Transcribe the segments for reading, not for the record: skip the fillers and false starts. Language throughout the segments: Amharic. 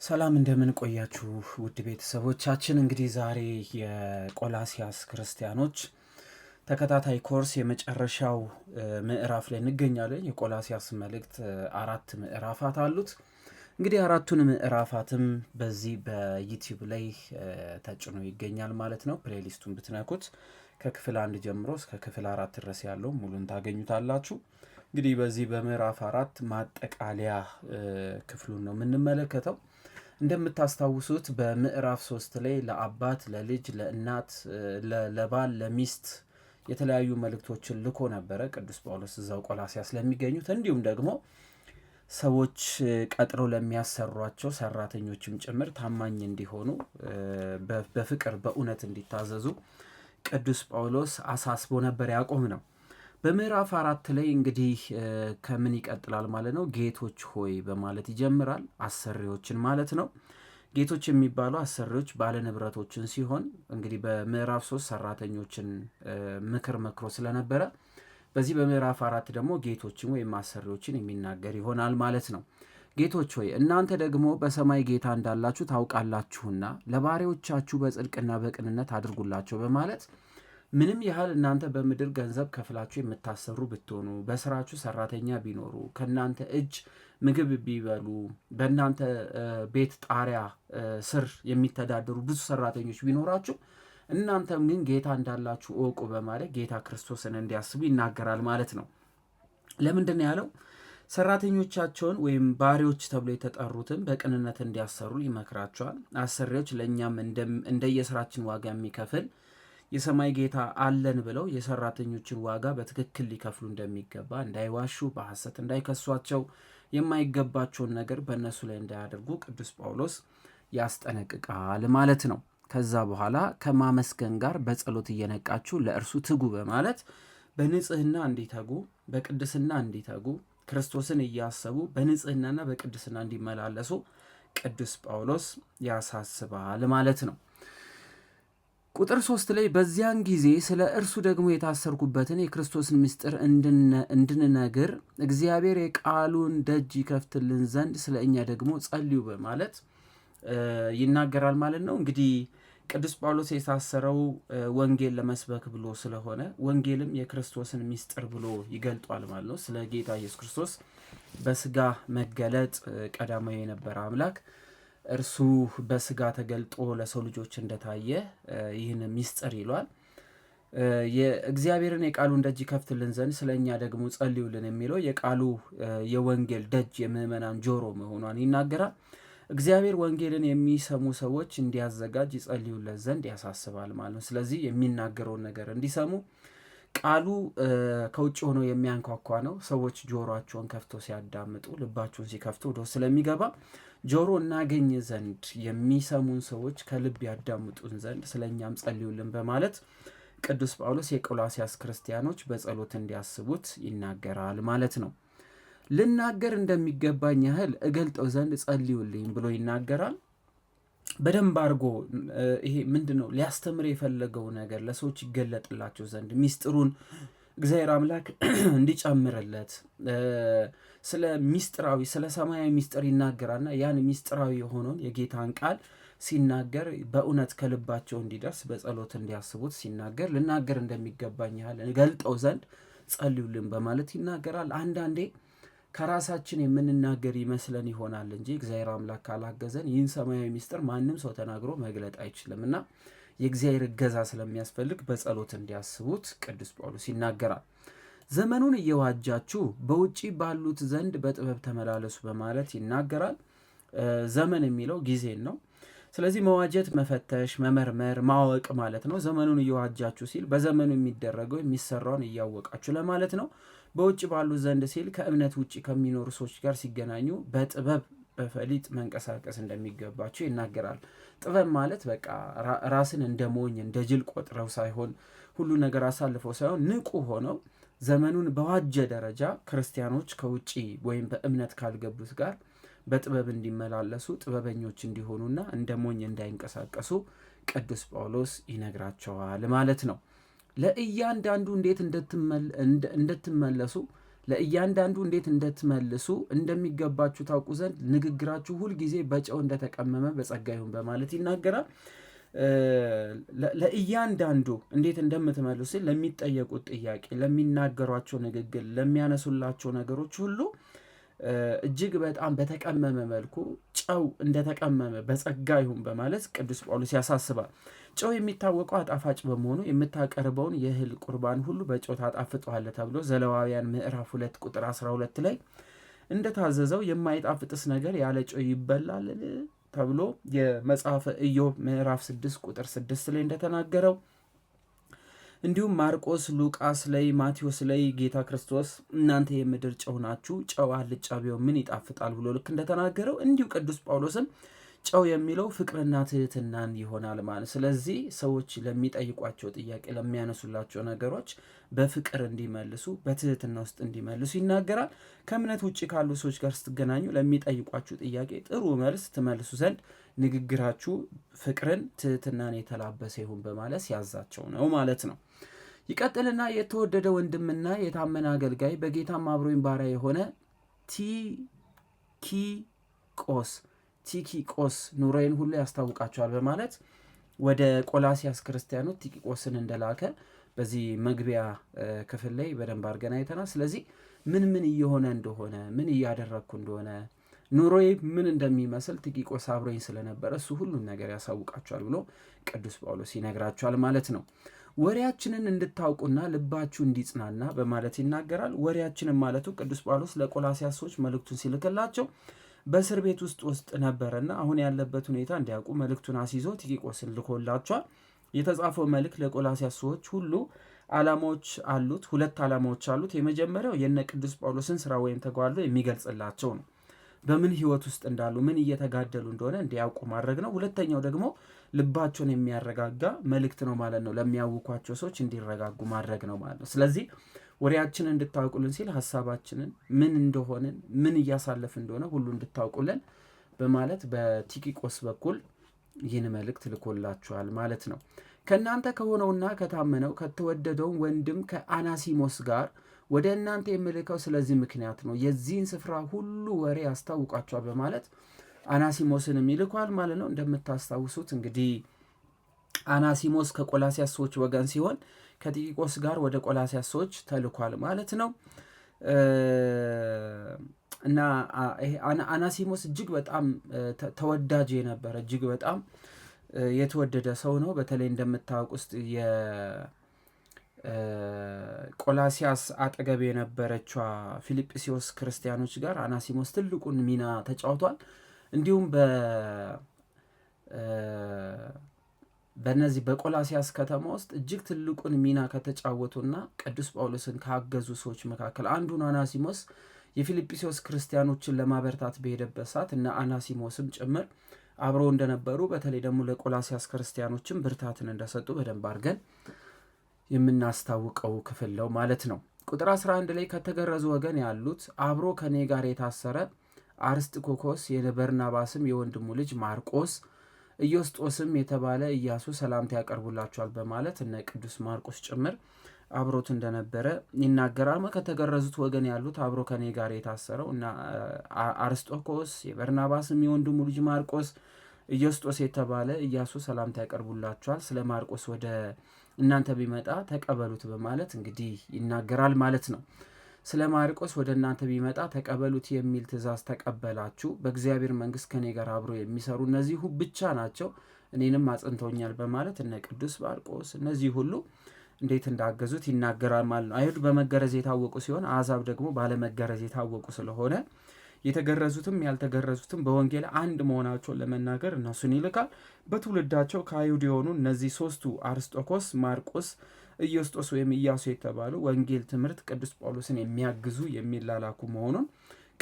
ሰላም እንደምን ቆያችሁ ውድ ቤተሰቦቻችን። እንግዲህ ዛሬ የቆላሲያስ ክርስቲያኖች ተከታታይ ኮርስ የመጨረሻው ምዕራፍ ላይ እንገኛለን። የቆላሲያስ መልእክት 4 ምዕራፋት አሉት። እንግዲህ 4ቱን ምዕራፋትም በዚህ በዩቲዩብ ላይ ተጭኖ ይገኛል ማለት ነው። ፕሌሊስቱን ብትነኩት ከክፍል 1 ጀምሮ እስከ ክፍል 4 ድረስ ያለው ሙሉን ታገኙታላችሁ። እንግዲህ በዚህ በምዕራፍ 4 ማጠቃለያ ክፍሉን ነው የምንመለከተው። እንደምታስታውሱት በምዕራፍ 3 ላይ ለአባት፣ ለልጅ፣ ለእናት፣ ለባል፣ ለሚስት የተለያዩ መልእክቶችን ልኮ ነበረ ቅዱስ ጳውሎስ እዛው ቆላሲያስ ለሚገኙት፣ እንዲሁም ደግሞ ሰዎች ቀጥረው ለሚያሰሯቸው ሰራተኞችም ጭምር ታማኝ እንዲሆኑ በፍቅር በእውነት እንዲታዘዙ ቅዱስ ጳውሎስ አሳስቦ ነበር ያቆም ነው። በምዕራፍ 4 ላይ እንግዲህ ከምን ይቀጥላል ማለት ነው? ጌቶች ሆይ በማለት ይጀምራል። አሰሪዎችን ማለት ነው። ጌቶች የሚባሉ አሰሪዎች ባለንብረቶችን ሲሆን እንግዲህ በምዕራፍ 3 ሰራተኞችን ምክር መክሮ ስለነበረ በዚህ በምዕራፍ 4 ደግሞ ጌቶችን ወይም አሰሪዎችን የሚናገር ይሆናል ማለት ነው። ጌቶች ሆይ እናንተ ደግሞ በሰማይ ጌታ እንዳላችሁ ታውቃላችሁና ለባሪያዎቻችሁ በጽድቅና በቅንነት አድርጉላቸው በማለት ምንም ያህል እናንተ በምድር ገንዘብ ከፍላችሁ የምታሰሩ ብትሆኑ፣ በስራችሁ ሰራተኛ ቢኖሩ፣ ከእናንተ እጅ ምግብ ቢበሉ፣ በእናንተ ቤት ጣሪያ ስር የሚተዳደሩ ብዙ ሰራተኞች ቢኖራችሁ፣ እናንተም ግን ጌታ እንዳላችሁ እወቁ በማለት ጌታ ክርስቶስን እንዲያስቡ ይናገራል ማለት ነው። ለምንድን ነው ያለው? ሰራተኞቻቸውን ወይም ባሪዎች ተብሎ የተጠሩትን በቅንነት እንዲያሰሩ ይመክራቸዋል። አሰሪዎች ለእኛም እንደየስራችን ዋጋ የሚከፍል የሰማይ ጌታ አለን ብለው የሰራተኞችን ዋጋ በትክክል ሊከፍሉ እንደሚገባ፣ እንዳይዋሹ፣ በሐሰት እንዳይከሷቸው፣ የማይገባቸውን ነገር በእነሱ ላይ እንዳያደርጉ ቅዱስ ጳውሎስ ያስጠነቅቃል ማለት ነው። ከዛ በኋላ ከማመስገን ጋር በጸሎት እየነቃችሁ ለእርሱ ትጉ በማለት በንጽህና እንዲተጉ፣ በቅድስና እንዲተጉ፣ ክርስቶስን እያሰቡ በንጽህናና በቅድስና እንዲመላለሱ ቅዱስ ጳውሎስ ያሳስባል ማለት ነው። ቁጥር 3 ላይ በዚያን ጊዜ ስለ እርሱ ደግሞ የታሰርኩበትን የክርስቶስን ምስጢር እንድንነግር እግዚአብሔር የቃሉን ደጅ ይከፍትልን ዘንድ ስለ እኛ ደግሞ ጸልዩ በማለት ይናገራል ማለት ነው። እንግዲህ ቅዱስ ጳውሎስ የታሰረው ወንጌል ለመስበክ ብሎ ስለሆነ ወንጌልም የክርስቶስን ምስጢር ብሎ ይገልጧል ማለት ነው። ስለ ጌታ ኢየሱስ ክርስቶስ በስጋ መገለጥ ቀዳማዊ የነበረ አምላክ እርሱ በስጋ ተገልጦ ለሰው ልጆች እንደታየ ይህን ምስጢር ይሏል። የእግዚአብሔርን የቃሉን ደጅ ይከፍትልን ዘንድ ስለ እኛ ደግሞ ጸልዩልን የሚለው የቃሉ የወንጌል ደጅ የምዕመናን ጆሮ መሆኗን ይናገራል። እግዚአብሔር ወንጌልን የሚሰሙ ሰዎች እንዲያዘጋጅ ይጸልዩለት ዘንድ ያሳስባል ማለት ነው። ስለዚህ የሚናገረውን ነገር እንዲሰሙ ቃሉ ከውጭ ሆኖ የሚያንኳኳ ነው። ሰዎች ጆሮአቸውን ከፍቶ ሲያዳምጡ፣ ልባቸውን ሲከፍቱ ወደ ስለሚገባ ጆሮ እናገኝ ዘንድ የሚሰሙን ሰዎች ከልብ ያዳምጡን ዘንድ ስለኛም ጸልዩልን በማለት ቅዱስ ጳውሎስ የቆላሲያስ ክርስቲያኖች በጸሎት እንዲያስቡት ይናገራል ማለት ነው። ልናገር እንደሚገባኝ ያህል እገልጠው ዘንድ ጸልዩልኝ ብሎ ይናገራል። በደንብ አድርጎ ይሄ ምንድን ነው ሊያስተምር የፈለገው ነገር ለሰዎች ይገለጥላቸው ዘንድ ሚስጥሩን እግዚአብሔር አምላክ እንዲጨምርለት ስለ ሚስጥራዊ ስለ ሰማያዊ ሚስጥር ይናገራልና ያን ሚስጥራዊ የሆነውን የጌታን ቃል ሲናገር በእውነት ከልባቸው እንዲደርስ በጸሎት እንዲያስቡት ሲናገር ልናገር እንደሚገባኝ ያህል እገልጠው ዘንድ ጸልዩልን በማለት ይናገራል። አንዳንዴ ከራሳችን የምንናገር ይመስለን ይሆናል እንጂ እግዚአብሔር አምላክ ካላገዘን ይህን ሰማያዊ ሚስጥር ማንም ሰው ተናግሮ መግለጥ አይችልም እና የእግዚአብሔር እገዛ ስለሚያስፈልግ በጸሎት እንዲያስቡት ቅዱስ ጳውሎስ ይናገራል። ዘመኑን እየዋጃችሁ በውጪ ባሉት ዘንድ በጥበብ ተመላለሱ በማለት ይናገራል። ዘመን የሚለው ጊዜን ነው። ስለዚህ መዋጀት፣ መፈተሽ፣ መመርመር፣ ማወቅ ማለት ነው። ዘመኑን እየዋጃችሁ ሲል በዘመኑ የሚደረገው የሚሰራውን እያወቃችሁ ለማለት ነው። በውጭ ባሉት ዘንድ ሲል ከእምነት ውጭ ከሚኖሩ ሰዎች ጋር ሲገናኙ በጥበብ በፈሊጥ መንቀሳቀስ እንደሚገባቸው ይናገራል። ጥበብ ማለት በቃ ራስን እንደ ሞኝ እንደ ጅል ቆጥረው ሳይሆን ሁሉ ነገር አሳልፈው ሳይሆን ንቁ ሆነው ዘመኑን በዋጀ ደረጃ ክርስቲያኖች ከውጭ ወይም በእምነት ካልገቡት ጋር በጥበብ እንዲመላለሱ ጥበበኞች እንዲሆኑና እንደ ሞኝ እንዳይንቀሳቀሱ ቅዱስ ጳውሎስ ይነግራቸዋል ማለት ነው። ለእያንዳንዱ እንዴት እንድትመለሱ ለእያንዳንዱ እንዴት እንደትመልሱ እንደሚገባችሁ ታውቁ ዘንድ ንግግራችሁ ሁልጊዜ በጨው እንደተቀመመ በጸጋ ይሁን በማለት ይናገራል። ለእያንዳንዱ እንዴት እንደምትመልሱ ለሚጠየቁት ጥያቄ፣ ለሚናገሯቸው ንግግር፣ ለሚያነሱላቸው ነገሮች ሁሉ እጅግ በጣም በተቀመመ መልኩ ጨው እንደተቀመመ በጸጋ ይሁን በማለት ቅዱስ ጳውሎስ ያሳስባል። ጨው የሚታወቀው አጣፋጭ በመሆኑ የምታቀርበውን የእህል ቁርባን ሁሉ በጨው ታጣፍጠዋለህ ተብሎ ዘሌዋውያን ምዕራፍ 2 ቁጥር 12 ላይ እንደታዘዘው የማይጣፍጥስ ነገር ያለ ጨው ይበላልን ተብሎ የመጽሐፈ ኢዮብ ምዕራፍ 6 ቁጥር 6 ላይ እንደተናገረው እንዲሁም ማርቆስ፣ ሉቃስ ላይ፣ ማቴዎስ ላይ ጌታ ክርስቶስ እናንተ የምድር ጨው ናችሁ፣ ጨው አልጫ ቢሆን ምን ይጣፍጣል ብሎ ልክ እንደተናገረው እንዲሁ ቅዱስ ጳውሎስም ጨው የሚለው ፍቅርና ትህትናን ይሆናል ማለት። ስለዚህ ሰዎች ለሚጠይቋቸው ጥያቄ፣ ለሚያነሱላቸው ነገሮች በፍቅር እንዲመልሱ፣ በትህትና ውስጥ እንዲመልሱ ይናገራል። ከእምነት ውጭ ካሉ ሰዎች ጋር ስትገናኙ ለሚጠይቋችሁ ጥያቄ ጥሩ መልስ ትመልሱ ዘንድ ንግግራችሁ ፍቅርን፣ ትህትናን የተላበሰ ይሁን በማለት ሲያዛቸው ነው ማለት ነው። ይቀጥልና የተወደደ ወንድምና የታመነ አገልጋይ በጌታም አብሮኝ ባሪያ የሆነ ቲኪቆስ ኑሮዬን ሁሉ ያስታውቃቸዋል በማለት ወደ ቆላሲያስ ክርስቲያኖች ቲኪቆስን እንደላከ በዚህ መግቢያ ክፍል ላይ በደንብ አድርገን አይተናል። ስለዚህ ምን እየሆነ እንደሆነ፣ ምን እያደረግኩ እንደሆነ፣ ኑሮዬ ምን እንደሚመስል ቲኪቆስ አብሮኝ ስለነበረ እሱ ሁሉን ነገር ያሳውቃቸዋል ብሎ ቅዱስ ጳውሎስ ይነግራቸዋል ማለት ነው። ወሬያችንን እንድታውቁና ልባችሁ እንዲጽናና በማለት ይናገራል። ወሬያችንን ማለቱ ቅዱስ ጳውሎስ ለቆላሲያስ ሰዎች መልእክቱን ሲልክላቸው በእስር ቤት ውስጥ ነበረና አሁን ያለበት ሁኔታ እንዲያውቁ መልእክቱን አስይዞ ቲኪቆስን ልኮላቸዋል። የተጻፈው መልእክት ለቆላሲያስ ሰዎች ሁሉ ዓላማዎች አሉት። 2 ዓላማዎች አሉት። የመጀመሪያው የነ ቅዱስ ጳውሎስን ስራ ወይም ተጓድሎ የሚገልጽላቸው ነው። በምን ህይወት ውስጥ እንዳሉ፣ ምን እየተጋደሉ እንደሆነ እንዲያውቁ ማድረግ ነው። ሁለተኛው ደግሞ ልባቸውን የሚያረጋጋ መልእክት ነው ማለት ነው። ለሚያውኳቸው ሰዎች እንዲረጋጉ ማድረግ ነው ማለት ነው። ስለዚህ ወሬያችንን እንድታውቁልን ሲል ሀሳባችንን ምን እንደሆንን፣ ምን እያሳለፍ እንደሆነ ሁሉ እንድታውቁልን በማለት በቲኪቆስ በኩል ይህን መልእክት ልኮላችኋል ማለት ነው። ከእናንተ ከሆነውና ከታመነው ከተወደደው ወንድም ከአናሲሞስ ጋር ወደ እናንተ የምልከው ስለዚህ ምክንያት ነው። የዚህን ስፍራ ሁሉ ወሬ ያስታውቃቸዋል በማለት አናሲሞስንም ይልኳል ማለት ነው። እንደምታስታውሱት እንግዲህ አናሲሞስ ከቆላሲያስ ሰዎች ወገን ሲሆን ከቲኪቆስ ጋር ወደ ቆላሲያስ ሰዎች ተልኳል ማለት ነው። እና አናሲሞስ እጅግ በጣም ተወዳጅ የነበረ እጅግ በጣም የተወደደ ሰው ነው። በተለይ እንደምታውቁ ውስጥ የቆላሲያስ አጠገብ የነበረችዋ ፊልጵስዩስ ክርስቲያኖች ጋር አናሲሞስ ትልቁን ሚና ተጫውቷል። እንዲሁም በነዚህ በቆላሲያስ ከተማ ውስጥ እጅግ ትልቁን ሚና ከተጫወቱና ቅዱስ ጳውሎስን ካገዙ ሰዎች መካከል አንዱን አናሲሞስ የፊልጵስዩስ ክርስቲያኖችን ለማበርታት በሄደበት ሰዓት እና አናሲሞስም ጭምር አብረው እንደነበሩ፣ በተለይ ደግሞ ለቆላሲያስ ክርስቲያኖችም ብርታትን እንደሰጡ በደንብ አድርገን የምናስታውቀው ክፍል ነው ማለት ነው። ቁጥር 11 ላይ ከተገረዙ ወገን ያሉት አብሮ ከኔ ጋር የታሰረ አርስጥኮኮስ የበርናባስም የወንድሙ ልጅ ማርቆስ ኢዮስጦስም የተባለ ኢያሱ ሰላምታ ያቀርቡላቸዋል በማለት እነ ቅዱስ ማርቆስ ጭምር አብሮት እንደነበረ ይናገራል። ከተገረዙት ወገን ያሉት አብሮ ከኔ ጋር የታሰረው እና አርስጦኮስ የበርናባስም የወንድሙ ልጅ ማርቆስ ኢዮስጦስ የተባለ ኢያሱ ሰላምታ ያቀርቡላቸዋል። ስለ ማርቆስ ወደ እናንተ ቢመጣ ተቀበሉት በማለት እንግዲህ ይናገራል ማለት ነው። ስለ ማርቆስ ወደ እናንተ ቢመጣ ተቀበሉት የሚል ትእዛዝ ተቀበላችሁ። በእግዚአብሔር መንግሥት ከኔ ጋር አብሮ የሚሰሩ እነዚህ ብቻ ናቸው፣ እኔንም አጽንተውኛል በማለት እነ ቅዱስ ማርቆስ እነዚህ ሁሉ እንዴት እንዳገዙት ይናገራል ማለት ነው። አይሁድ በመገረዝ የታወቁ ሲሆን አሕዛብ ደግሞ ባለመገረዝ የታወቁ ስለሆነ የተገረዙትም ያልተገረዙትም በወንጌል አንድ መሆናቸውን ለመናገር እነሱን ይልካል። በትውልዳቸው ከአይሁድ የሆኑ እነዚህ 3ቱ አርስጦኮስ፣ ማርቆስ፣ ኢዮስጦስ ወይም ኢያሱ የተባሉ ወንጌል ትምህርት ቅዱስ ጳውሎስን የሚያግዙ የሚላላኩ መሆኑን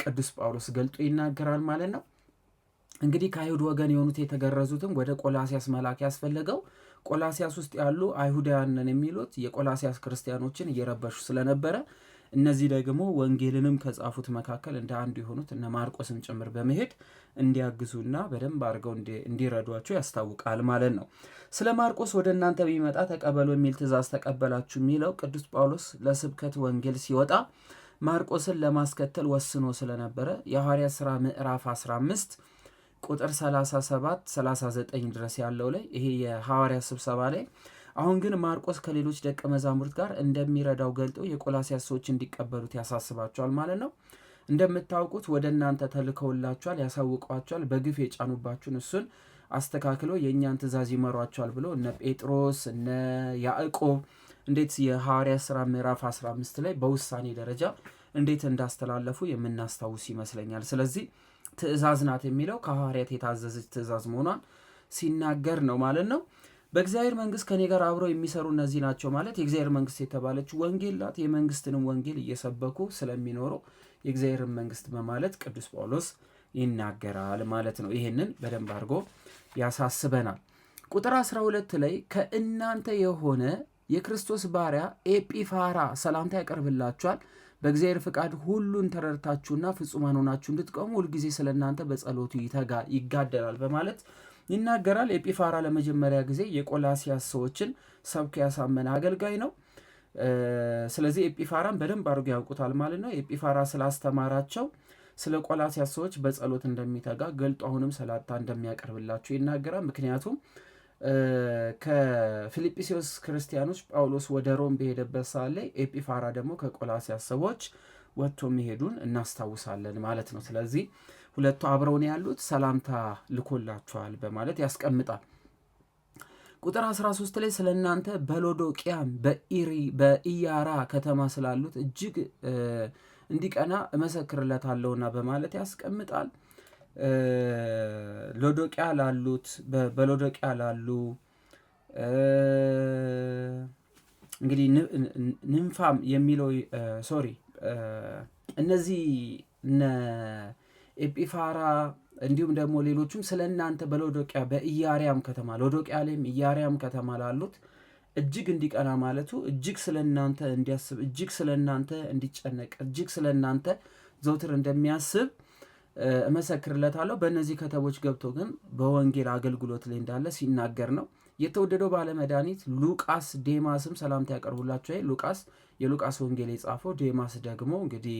ቅዱስ ጳውሎስ ገልጦ ይናገራል ማለት ነው። እንግዲህ ከአይሁድ ወገን የሆኑት የተገረዙትም ወደ ቆላሲያስ መላክ ያስፈለገው ቆላሲያስ ውስጥ ያሉ አይሁዳውያንን የሚሉት የቆላሲያስ ክርስቲያኖችን እየረበሹ ስለነበረ እነዚህ ደግሞ ወንጌልንም ከጻፉት መካከል እንደ አንዱ የሆኑት እነ ማርቆስም ጭምር በመሄድ እንዲያግዙና በደንብ አድርገው እንዲረዷቸው ያስታውቃል ማለት ነው። ስለ ማርቆስ ወደ እናንተ ቢመጣ ተቀበሉ የሚል ትእዛዝ ተቀበላችሁ የሚለው ቅዱስ ጳውሎስ ለስብከት ወንጌል ሲወጣ ማርቆስን ለማስከተል ወስኖ ስለነበረ የሐዋርያት ሥራ ምዕራፍ 15 ቁጥር 37 39 ድረስ ያለው ላይ ይሄ የሐዋርያት ስብሰባ ላይ አሁን ግን ማርቆስ ከሌሎች ደቀ መዛሙርት ጋር እንደሚረዳው ገልጦ የቆላስያስ ሰዎች እንዲቀበሉት ያሳስባቸዋል ማለት ነው። እንደምታውቁት ወደ እናንተ ተልከውላችኋል፣ ያሳውቋቸዋል፣ በግፍ የጫኑባችሁን እሱን አስተካክለው የእኛን ትእዛዝ ይመሯቸዋል ብሎ እነ ጴጥሮስ እነ ያዕቆብ እንዴት የሐዋርያት ሥራ ምዕራፍ 15 ላይ በውሳኔ ደረጃ እንዴት እንዳስተላለፉ የምናስታውስ ይመስለኛል። ስለዚህ ትእዛዝ ናት የሚለው ከሐዋርያት የታዘዘች ትእዛዝ መሆኗን ሲናገር ነው ማለት ነው። በእግዚአብሔር መንግስት ከኔ ጋር አብረው የሚሰሩ እነዚህ ናቸው ማለት የእግዚአብሔር መንግስት የተባለች ወንጌል ናት። የመንግስትንም ወንጌል እየሰበኩ ስለሚኖሩ የእግዚአብሔርን መንግስት በማለት ቅዱስ ጳውሎስ ይናገራል ማለት ነው። ይህንን በደንብ አድርጎ ያሳስበናል። ቁጥር 12 ላይ ከእናንተ የሆነ የክርስቶስ ባሪያ ኤጲፋራ ሰላምታ ያቀርብላችኋል። በእግዚአብሔር ፍቃድ ሁሉን ተረድታችሁና ፍጹማን ሆናችሁ እንድትቆሙ ሁልጊዜ ስለ እናንተ በጸሎቱ ይጋደላል በማለት ይናገራል። ኤጲፋራ ለመጀመሪያ ጊዜ የቆላሲያስ ሰዎችን ሰብኮ ያሳመነ አገልጋይ ነው። ስለዚህ ኤጲፋራን በደንብ አድርጎ ያውቁታል ማለት ነው። ኤጲፋራ ስላስተማራቸው ስለ ቆላሲያስ ሰዎች በጸሎት እንደሚተጋ ገልጦ አሁንም ሰላምታ እንደሚያቀርብላቸው ይናገራል። ምክንያቱም ከፊልጵስዩስ ክርስቲያኖች ጳውሎስ ወደ ሮም በሄደበት ሰዓት ላይ ኤጲፋራ ደግሞ ከቆላሲያስ ሰዎች ወጥቶ መሄዱን እናስታውሳለን ማለት ነው። ስለዚህ ሁለቱ አብረውን ያሉት ሰላምታ ልኮላቸዋል በማለት ያስቀምጣል። ቁጥር 13 ላይ ስለ እናንተ በሎዶቅያም በኢያራ ከተማ ስላሉት እጅግ እንዲቀና እመሰክርለታለሁና በማለት ያስቀምጣል። ሎዶቅያ ላሉት በሎዶቅያ ላሉ እንግዲህ ንምፋም የሚለው እነዚህ እነ ኤጲፋራ እንዲሁም ደግሞ ሌሎቹም ስለ እናንተ በሎዶቅያ በኢያሪያም ከተማ ሎዶቅያ ላይም ኢያሪያም ከተማ ላሉት እጅግ እንዲቀና ማለቱ እጅግ ስለ እናንተ እንዲያስብ እጅግ ስለ እናንተ እንዲጨነቅ እጅግ ስለ እናንተ ዘውትር እንደሚያስብ እመሰክርለታለሁ። በእነዚህ ከተሞች ገብቶ ግን በወንጌል አገልግሎት ላይ እንዳለ ሲናገር ነው። የተወደደው ባለመድኃኒት ሉቃስ ዴማስም ሰላምታ ያቀርቡላችኋል። ሉቃስ የሉቃስ ወንጌል የጻፈው፣ ዴማስ ደግሞ እንግዲህ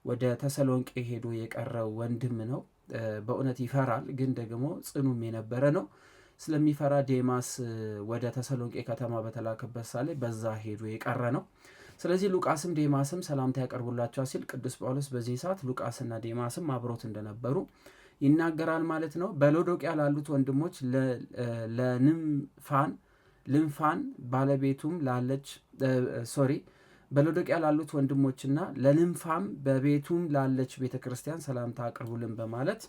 ወደ ተሰሎንቄ ሄዶ የቀረው ወንድም ነው። በእውነት ይፈራል፣ ግን ደግሞ ጽኑም የነበረ ነው። ስለሚፈራ ዴማስ ወደ ተሰሎንቄ ከተማ በተላከበት ሳለ በዛ ሄዶ የቀረ ነው። ስለዚህ ሉቃስም ዴማስም ሰላምታ ያቀርቡላቸዋል ሲል ቅዱስ ጳውሎስ በዚህ ሰዓት ሉቃስና ዴማስም አብሮት እንደነበሩ ይናገራል ማለት ነው። በሎዶቅያ ላሉት ወንድሞች ልንፋን ባለቤቱም ላለች በሎዶቅያ ላሉት ወንድሞችና ለንምፋም በቤቱም ላለች ቤተ ክርስቲያን ሰላምታ አቅርቡልን በማለት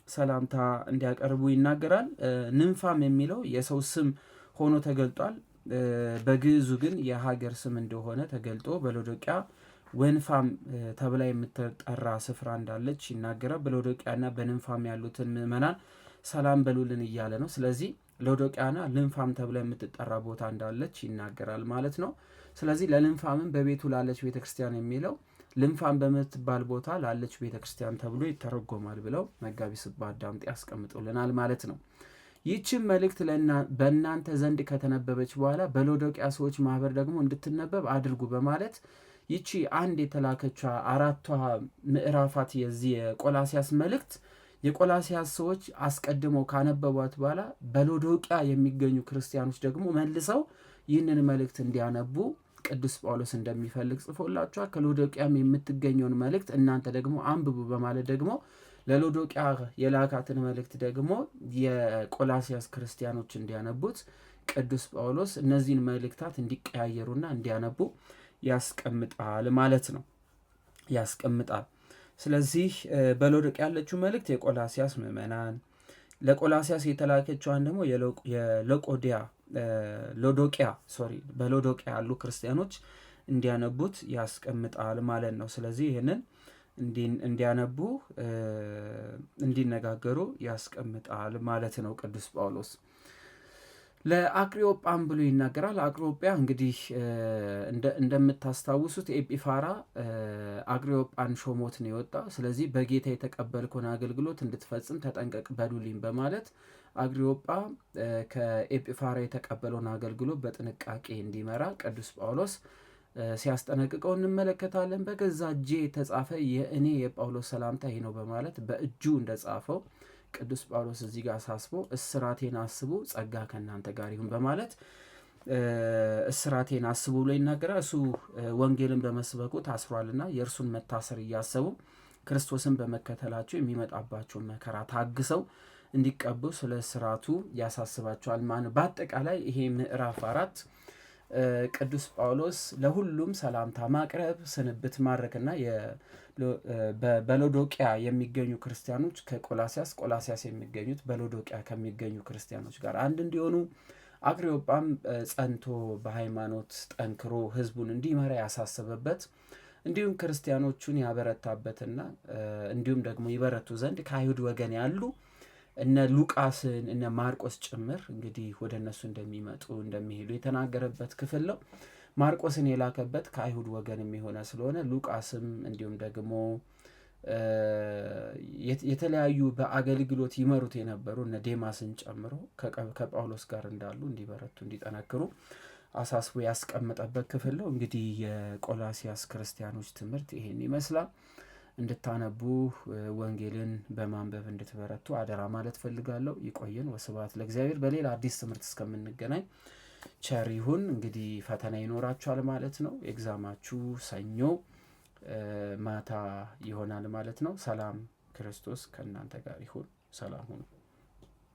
ሰላምታ እንዲያቀርቡ ይናገራል። ንምፋም የሚለው የሰው ስም ሆኖ ተገልጧል። በግዕዙ ግን የሀገር ስም እንደሆነ ተገልጦ በሎዶቅያ ወንፋም ተብላ የምትጠራ ስፍራ እንዳለች ይናገራል። በሎዶቅያና በንምፋም ያሉትን ምዕመናን ሰላም በሉልን እያለ ነው። ስለዚህ ሎዶቅያና ልንፋም ተብላ የምትጠራ ቦታ እንዳለች ይናገራል ማለት ነው። ስለዚህ ለልንፋምም በቤቱ ላለች ቤተክርስቲያን የሚለው ልንፋም በምትባል ቦታ ላለች ቤተክርስቲያን ተብሎ ይተረጎማል ብለው መጋቢ ስብሐት ዳምጤ ያስቀምጡልናል ማለት ነው። ይህችም መልእክት በእናንተ ዘንድ ከተነበበች በኋላ በሎዶቅያ ሰዎች ማህበር ደግሞ እንድትነበብ አድርጉ በማለት ይቺ አንድ የተላከቿ አራቷ ምዕራፋት የዚህ የቆላሲያስ መልእክት የቆላሲያስ ሰዎች አስቀድመው ካነበቧት በኋላ በሎዶቅያ የሚገኙ ክርስቲያኖች ደግሞ መልሰው ይህንን መልእክት እንዲያነቡ ቅዱስ ጳውሎስ እንደሚፈልግ ጽፎላቸዋል። ከሎዶቅያም የምትገኘውን መልእክት እናንተ ደግሞ አንብቡ በማለት ደግሞ ለሎዶቅያ የላካትን መልእክት ደግሞ የቆላሲያስ ክርስቲያኖች እንዲያነቡት ቅዱስ ጳውሎስ እነዚህን መልእክታት እንዲቀያየሩና እንዲያነቡ ያስቀምጣል ማለት ነው። ያስቀምጣል። ስለዚህ በሎዶቅያ ያለችው መልእክት የቆላሲያስ ምዕመናን፣ ለቆላሲያስ የተላከችዋን ደግሞ በሎዶቅያ ያሉ ክርስቲያኖች እንዲያነቡት ያስቀምጣል ማለት ነው። ስለዚህ ይህንን እንዲያነቡ እንዲነጋገሩ ያስቀምጣል ማለት ነው ቅዱስ ጳውሎስ። ለአቅሪዮጳም ብሎ ይናገራል። አቅሪዮጳ እንግዲህ እንደምታስታውሱት ኤጲፋራ አቅሪዮጳን ሾሞት ነው የወጣው። ስለዚህ በጌታ የተቀበልከውን አገልግሎት እንድትፈጽም ተጠንቀቅ በሉልኝ በማለት አቅሪዮጳ ከኤጲፋራ የተቀበለውን አገልግሎት በጥንቃቄ እንዲመራ ቅዱስ ጳውሎስ ሲያስጠነቅቀው እንመለከታለን። በገዛ እጄ የተጻፈ የእኔ የጳውሎስ ሰላምታ ይህ ነው በማለት በእጁ እንደጻፈው ቅዱስ ጳውሎስ እዚህ ጋር አሳስቦ እስራቴን አስቡ፣ ጸጋ ከእናንተ ጋር ይሁን በማለት እስራቴን አስቡ ብሎ ይናገራል። እሱ ወንጌልን በመስበኩ ታስሯልና የእርሱን መታሰር እያሰቡ ክርስቶስን በመከተላቸው የሚመጣባቸውን መከራ ታግሰው እንዲቀቡ ስለ እስራቱ ያሳስባቸዋል ማለት ነው። በአጠቃላይ ይሄ ምዕራፍ 4 ቅዱስ ጳውሎስ ለሁሉም ሰላምታ ማቅረብ፣ ስንብት ማድረግና በሎዶቅያ የሚገኙ ክርስቲያኖች ቆላሲያስ የሚገኙት በሎዶቅያ ከሚገኙ ክርስቲያኖች ጋር አንድ እንዲሆኑ፣ አግሪዮጳም ጸንቶ በሃይማኖት ጠንክሮ ህዝቡን እንዲመራ ያሳሰበበት እንዲሁም ክርስቲያኖቹን ያበረታበትና እንዲሁም ደግሞ ይበረቱ ዘንድ ከአይሁድ ወገን ያሉ እነ ሉቃስን እነ ማርቆስ ጭምር እንግዲህ ወደ እነሱ እንደሚመጡ እንደሚሄዱ የተናገረበት ክፍል ነው። ማርቆስን የላከበት ከአይሁድ ወገን የሆነ ስለሆነ ሉቃስም እንዲሁም ደግሞ የተለያዩ በአገልግሎት ይመሩት የነበሩ እነ ዴማስን ጨምሮ ከጳውሎስ ጋር እንዳሉ እንዲበረቱ እንዲጠነክሩ አሳስቦ ያስቀመጠበት ክፍል ነው። እንግዲህ የቆላሲያስ ክርስቲያኖች ትምህርት ይሄን ይመስላል። እንድታነቡ ወንጌልን በማንበብ እንድትበረቱ አደራ ማለት ፈልጋለሁ። ይቆየን። ወስብሐት ለእግዚአብሔር። በሌላ አዲስ ትምህርት እስከምንገናኝ ቸር ይሁን። እንግዲህ ፈተና ይኖራችኋል ማለት ነው። ኤግዛማችሁ ሰኞ ማታ ይሆናል ማለት ነው። ሰላም ክርስቶስ ከእናንተ ጋር ይሁን። ሰላም ሁኑ።